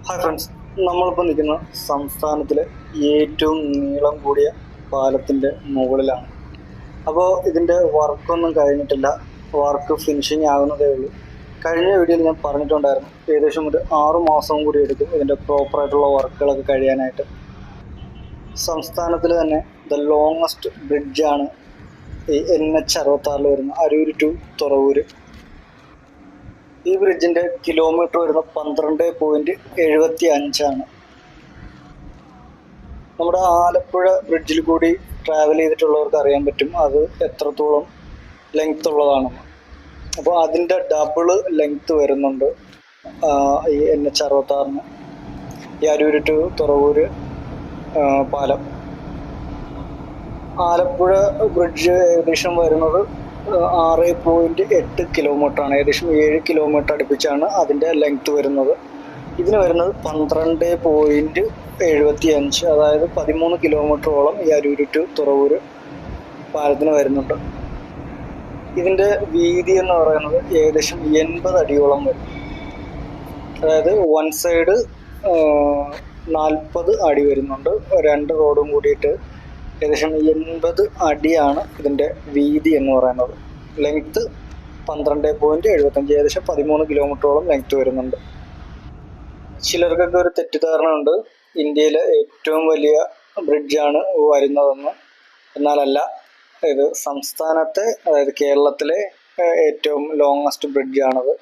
Hi friends, നമ്മളിപ്പോൾ നിൽക്കുന്ന സംസ്ഥാനത്തിലെ ഏറ്റവും നീളം കൂടിയ പാലത്തിൻ്റെ മുകളിലാണ്. അപ്പോൾ ഇതിൻ്റെ വർക്കൊന്നും കഴിഞ്ഞിട്ടില്ല, വർക്ക് ഫിനിഷിങ് ആകുന്നതേ ഉള്ളൂ. കഴിഞ്ഞ വീഡിയോയിൽ ഞാൻ പറഞ്ഞിട്ടുണ്ടായിരുന്നു ഏകദേശം ഒരു 6 മാസം കൂടി എടുക്കും ഇതിൻ്റെ പ്രോപ്പറായിട്ടുള്ള വർക്കുകളൊക്കെ കഴിയാനായിട്ട്. സംസ്ഥാനത്തിൽ തന്നെ ദ ലോങ്ങസ്റ്റ് ബ്രിഡ്ജാണ് ഈ NH66 വരുന്ന അരൂർ ടു തുറവൂർ. ഈ ബ്രിഡ്ജിൻ്റെ കിലോമീറ്റർ വരുന്ന 12.75 നമ്മുടെ ആലപ്പുഴ ബ്രിഡ്ജിൽ കൂടി ട്രാവൽ ചെയ്തിട്ടുള്ളവർക്ക് അറിയാൻ പറ്റും അത് എത്രത്തോളം ലെങ്ത് ഉള്ളതാണെന്ന്. അപ്പോൾ അതിൻ്റെ ഡബിള് ലെങ്ത് വരുന്നുണ്ട് ഈ NH66 ഈ അരൂർ ടു തുറവൂർ പാലം. ആലപ്പുഴ ബ്രിഡ്ജ് ഏകദേശം വരുന്നത് 6.8 കിലോമീറ്ററാണ്. ഏകദേശം 7 കിലോമീറ്റർ അടുപ്പിച്ചാണ് അതിൻ്റെ ലെങ്ത് വരുന്നത്. ഇതിന് വരുന്നത് 12.75, അതായത് 13 കിലോമീറ്ററോളം ഈ അരൂർ ടു തുറവൂർ പാലത്തിന് വരുന്നുണ്ട്. ഇതിൻ്റെ വീതി എന്ന് പറയുന്നത് ഏകദേശം 80 അടിയോളം വരും. അതായത് വൺ സൈഡ് 40 അടി വരുന്നുണ്ട്. 2 റോഡും കൂടിയിട്ട് ഏകദേശം 80 അടിയാണ് ഇതിൻ്റെ വീതി എന്ന് പറയുന്നത്. ലെങ്ത്ത് 12.75, ഏകദേശം 13 കിലോമീറ്ററോളം ലെങ്ത്ത് വരുന്നുണ്ട്. ചിലർക്കൊക്കെ ഒരു തെറ്റിദ്ധാരണ ഉണ്ട് ഇന്ത്യയിലെ ഏറ്റവും വലിയ ബ്രിഡ്ജാണ് വരുന്നതെന്ന്. എന്നാലല്ല, ഇത് സംസ്ഥാനത്തെ, അതായത് കേരളത്തിലെ ഏറ്റവും ലോങ്ങസ്റ്റ് ബ്രിഡ്ജാണത്.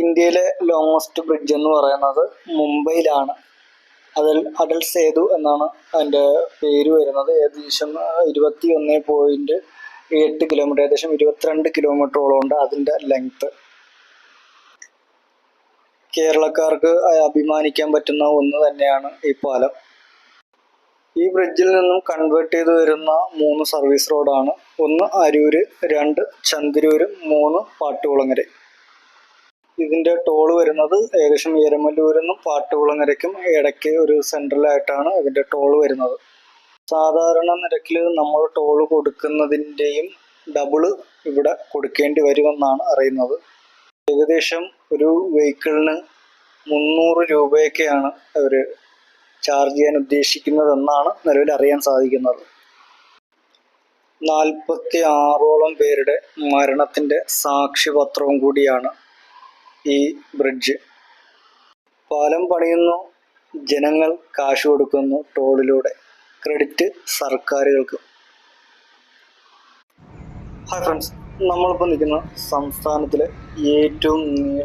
ഇന്ത്യയിലെ ലോങ്ങസ്റ്റ് ബ്രിഡ്ജ് എന്ന് പറയുന്നത് മുംബൈയിലാണ്. അടൽ സേതു എന്നാണ് അതിൻ്റെ പേര് വരുന്നത്. ഏകദേശം 21.8 കിലോമീറ്റർ, ഏകദേശം 22 കിലോമീറ്ററോളം ഉണ്ട് അതിൻ്റെ ലെങ്ത്ത്. കേരളക്കാർക്ക് അഭിമാനിക്കാൻ പറ്റുന്ന ഒന്ന് തന്നെയാണ് ഈ പാലം. ഈ ബ്രിഡ്ജിൽ നിന്നും കൺവേർട്ട് ചെയ്ത് വരുന്ന 3 സർവീസ് റോഡാണ്. 1 അരൂർ, 2 ചന്ദരൂർ, 3 പാട്ടുകുളങ്ങര. ഇതിൻ്റെ ടോള് വരുന്നത് ഏകദേശം എരമല്ലൂരിനും പാട്ടുകുളങ്ങരയ്ക്കും ഇടയ്ക്ക് ഒരു സെൻട്രലായിട്ടാണ് ഇതിൻ്റെ ടോള് വരുന്നത്. സാധാരണ നിരക്കിൽ നമ്മൾ ടോള് കൊടുക്കുന്നതിൻ്റെയും ഡബിള് ഇവിടെ കൊടുക്കേണ്ടി വരുമെന്നാണ് അറിയുന്നത്. ഏകദേശം ഒരു വെഹിക്കിളിന് 300 രൂപയൊക്കെയാണ് അവർ ചാർജ് ചെയ്യാൻ ഉദ്ദേശിക്കുന്നതെന്നാണ് നിലവിൽ അറിയാൻ സാധിക്കുന്നത്. 46ഓളം പേരുടെ മരണത്തിൻ്റെ സാക്ഷ്യപത്രവും കൂടിയാണ് ഈ ബ്രിഡ്ജ്. പാലം പണിയുന്നു, ജനങ്ങൾ കാശ് കൊടുക്കുന്നു ടോളിലൂടെ. ക്രെഡിറ്റ് സർക്കാരുകൾക്ക്. ഹായ് ഫ്രണ്ട്സ്, നമ്മളിപ്പോൾ നിൽക്കുന്ന സംസ്ഥാനത്തിലെ ഏറ്റവും